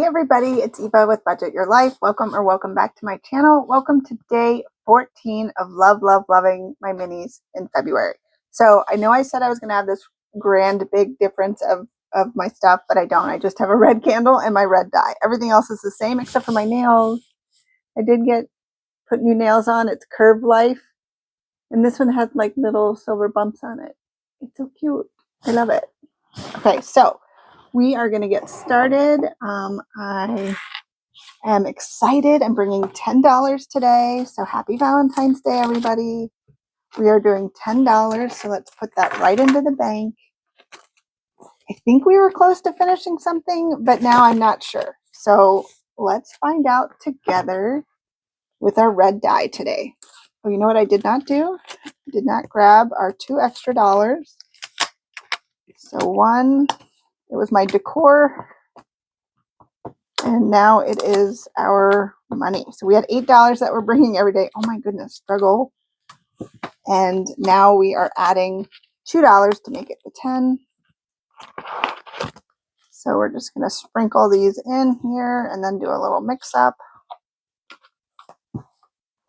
everybody, it's Eva with Budget Your Life. Welcome back to my channel. Welcome to day 14 of loving my minis in February. So I know I said I was going to have this grand big difference of my stuff, but I don't. I just have a red candle and my red dye. Everything else is the same except for my nails. I did put new nails on. It's Curve Life. And this one has like little silver bumps on it. It's so cute. I love it. Okay, so we are going to get started. I am excited. I'm bringing $10 today. So happy Valentine's Day, everybody. We are doing $10. So let's put that right into the bank. I think we were close to finishing something, but now I'm not sure. So let's find out together with our red dye today. Oh, you know what I did not do? I did not grab our $2 extra. So one, it was my decor, and now it is our money. So we had $8 that we're bringing every day. Oh my goodness, struggle. And now we are adding $2 to make it the 10. So we're just going to sprinkle these in here and then do a little mix up.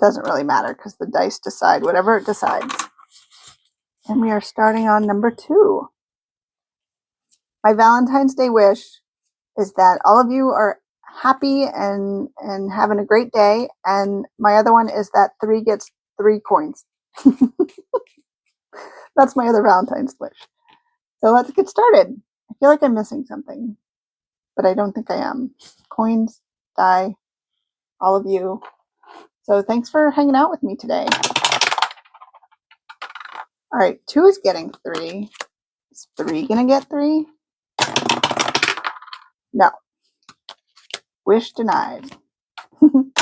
Doesn't really matter because the dice decide whatever it decides. And we are starting on number 2. My Valentine's Day wish is that all of you are happy and having a great day. And my other one is that 3 gets 3 coins. That's my other Valentine's wish. So let's get started. I feel like I'm missing something, but I don't think I am. Coins, die, all of you. So thanks for hanging out with me today. All right, 2 is getting 3. Is 3 gonna get 3? No. Wish denied. 1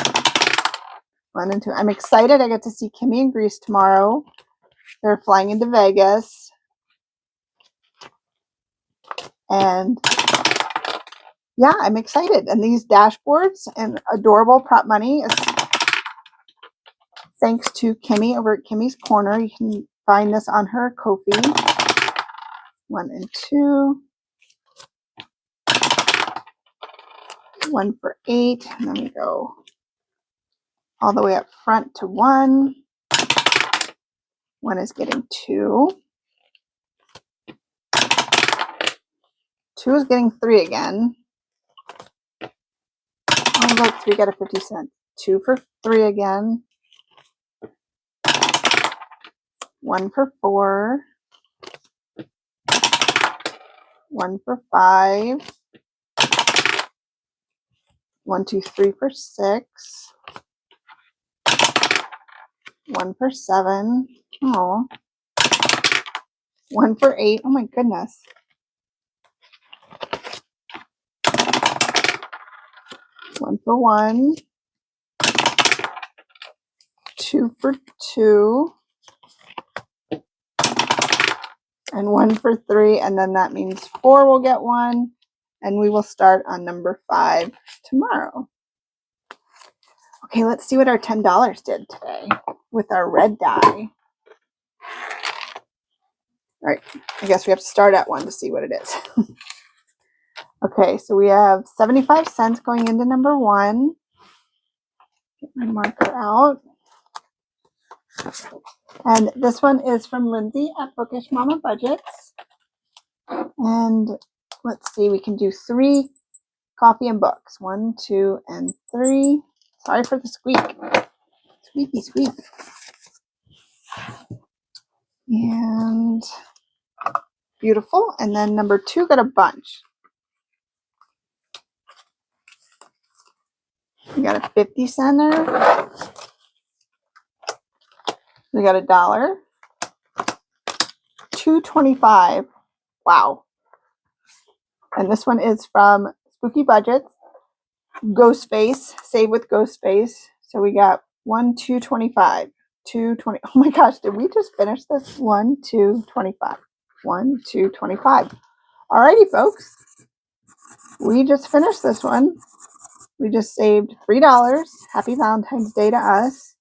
and 2. I'm excited. I get to see Kimmy and Grease tomorrow. They're flying into Vegas. And yeah, I'm excited. And these dashboards and adorable prop money is thanks to Kimmy over at Kimmy's Corner. You can find this on her Ko-fi. 1 and 2. 1 for 8. And then we go all the way up front to 1. 1 is getting 2. 2 is getting 3 again. Oh, look, 3 got a 50 cent. 2 for 3 again. 1 for 4. 1 for 5. 1, 2, 3 for 6. 1 for 7. Oh. 1 for 8. Oh my goodness. 1 for 1. 2 for 2. And 1 for 3. And then that means 4 will get 1. And we will start on number 5 tomorrow. Okay, let's see what our $10 did today with our red dye. All right, I guess we have to start at 1 to see what it is. Okay, so we have 75 cents going into number 1. Get my marker out. And this one is from Lindsay at Bookish Mama Budgets. And let's see, we can do 3 coffee and books. 1, 2, and 3. Sorry for the squeak. Squeaky squeak. And beautiful. And then number 2 got a bunch. We got a 50 center. We got $1. 2.25. Wow. And this one is from Spooky Budgets. Ghost Face. Save with Ghost Face. So we got 1, 2.25. 2.20. Oh my gosh, did we just finish this? 1, 2.25. 1, 2.25. Alrighty, folks. We just finished this one. We just saved $3. Happy Valentine's Day to us.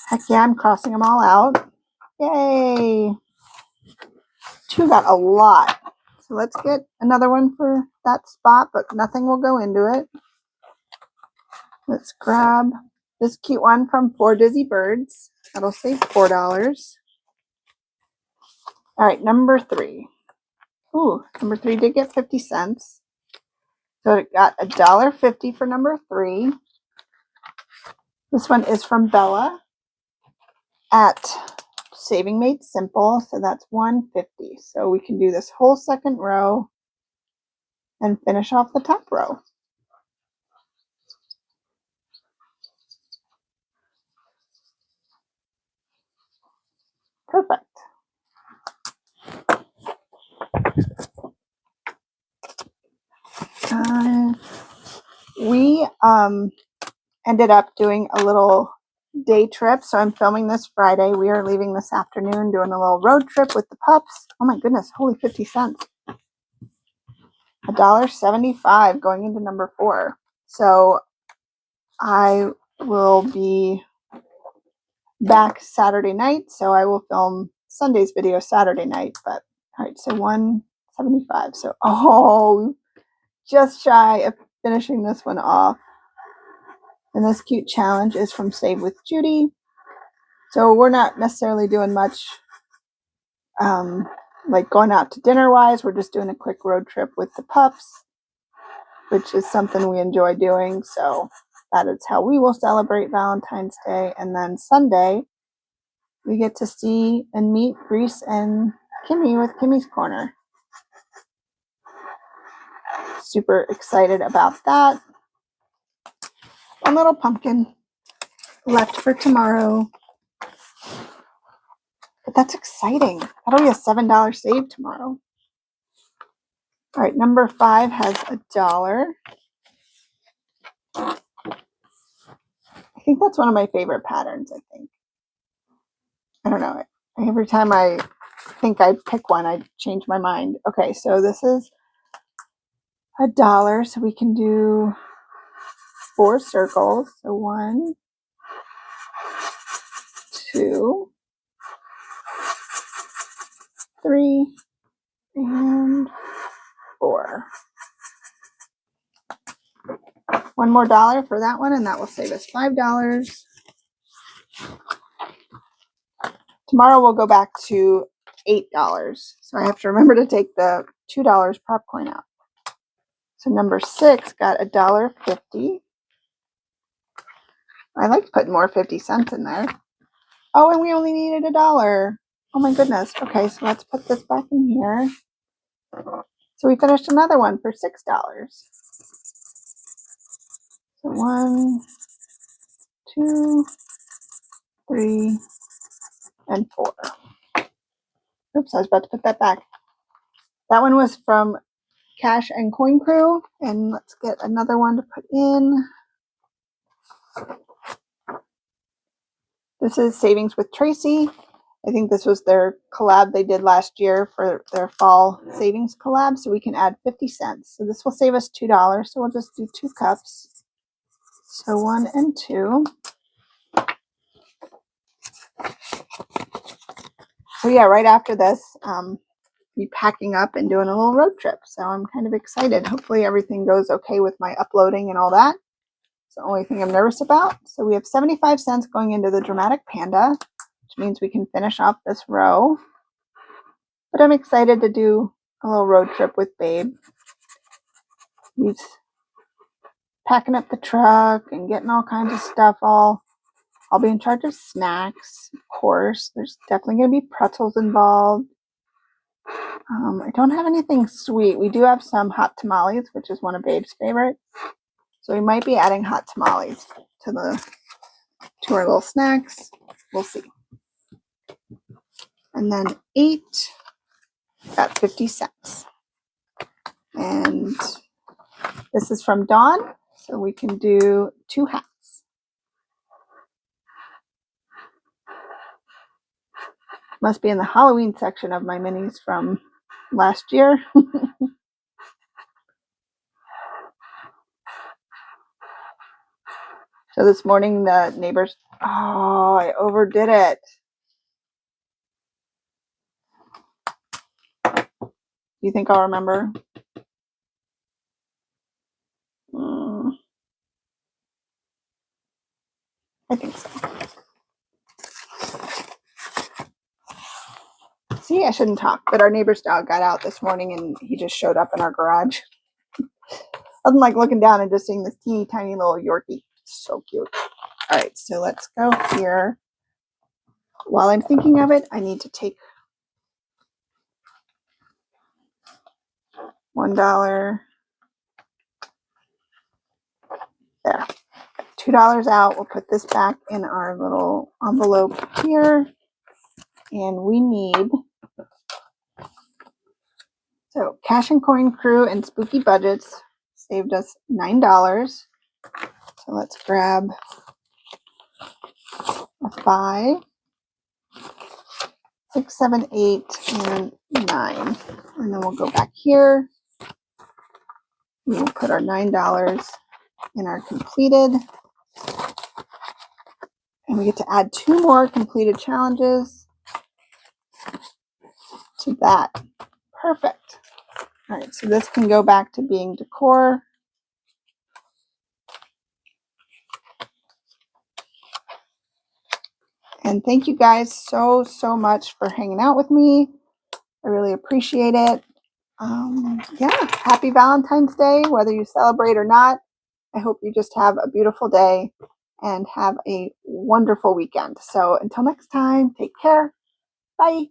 Heck yeah, I'm crossing them all out. Yay. 2 got a lot. So let's get another one for that spot, but nothing will go into it. Let's grab this cute one from 4 Dizzy Birds. That'll save $4. All right, number 3. Ooh, number 3 did get 50 cents. So it got $1.50 for number 3. This one is from Bella at Saving Made Simple. So that's $1.50. So we can do this whole second row and finish off the top row. Perfect. We ended up doing a little day trip. So I'm filming this Friday. We are leaving this afternoon, doing a little road trip with the pups. Oh my goodness, holy 50 cents. $1.75 going into number 4. So I will be back Saturday night. So I will film Sunday's video Saturday night. But all right, so $1.75. So just shy of finishing this one off. And this cute challenge is from Save with Judy. So we're not necessarily doing much like going out to dinner wise. We're just doing a quick road trip with the pups, which is something we enjoy doing. So that is how we will celebrate Valentine's Day. And then Sunday, we get to see and meet Reese and Kimmy with Kimmy's Corner. Super excited about that. One little pumpkin left for tomorrow. But that's exciting. That'll be a $7 save tomorrow. All right, number 5 has $1. I think that's one of my favorite patterns, I think. I don't know. Every time I think I pick one, I change my mind. Okay, so this is $1. So we can do 4 circles. So 1, 2, 3, and 4. One more dollar for that one, and that will save us $5. Tomorrow we'll go back to $8. So I have to remember to take the $2 prop coin out. So number 6 got $1.50. I like putting more 50 cents in there. Oh, and we only needed $1. Oh my goodness. Okay, so let's put this back in here. So we finished another one for $6. So 1, 2, 3, and 4. Oops, I was about to put that back. That one was from Cash and Coin Crew. And let's get another one to put in. This is Savings with Tracy. I think this was their collab they did last year for their fall savings collab. So we can add 50 cents. So this will save us $2. So we'll just do 2 cups. So 1 and 2. So yeah, right after this, be packing up and doing a little road trip. So I'm kind of excited. Hopefully everything goes okay with my uploading and all that. It's the only thing I'm nervous about. So we have 75 cents going into the Dramatic Panda, which means we can finish off this row. But I'm excited to do a little road trip with Babe. He's packing up the truck and getting all kinds of stuff. I'll be in charge of snacks, of course. There's definitely going to be pretzels involved. I don't have anything sweet. We do have some hot tamales, which is one of Babe's favorites. So we might be adding hot tamales to our little snacks. We'll see. And then 8 got 50 cents. And this is from Dawn. So we can do 2 hats. Must be in the Halloween section of my minis from last year. So this morning the neighbors, I overdid it. you think I'll remember? I think so. See, I shouldn't talk, but our neighbor's dog got out this morning and he just showed up in our garage. I'm like looking down and just seeing this teeny tiny little Yorkie. So cute. All right, so let's go here. While I'm thinking of it, I need to take $1. There. $2 out. We'll put this back in our little envelope here. And we need, so Cash and Coin Crew and Spooky Budgets saved us $9. So let's grab a 5, 6, 7, 8, and 9. And then we'll go back here. We'll put our $9 in our completed. And we get to add 2 more completed challenges to that. Perfect. All right, so this can go back to being decor. And thank you guys so much for hanging out with me. I really appreciate it. Yeah, happy Valentine's Day, whether you celebrate or not. I hope you just have a beautiful day and have a wonderful weekend. So until next time, take care. Bye.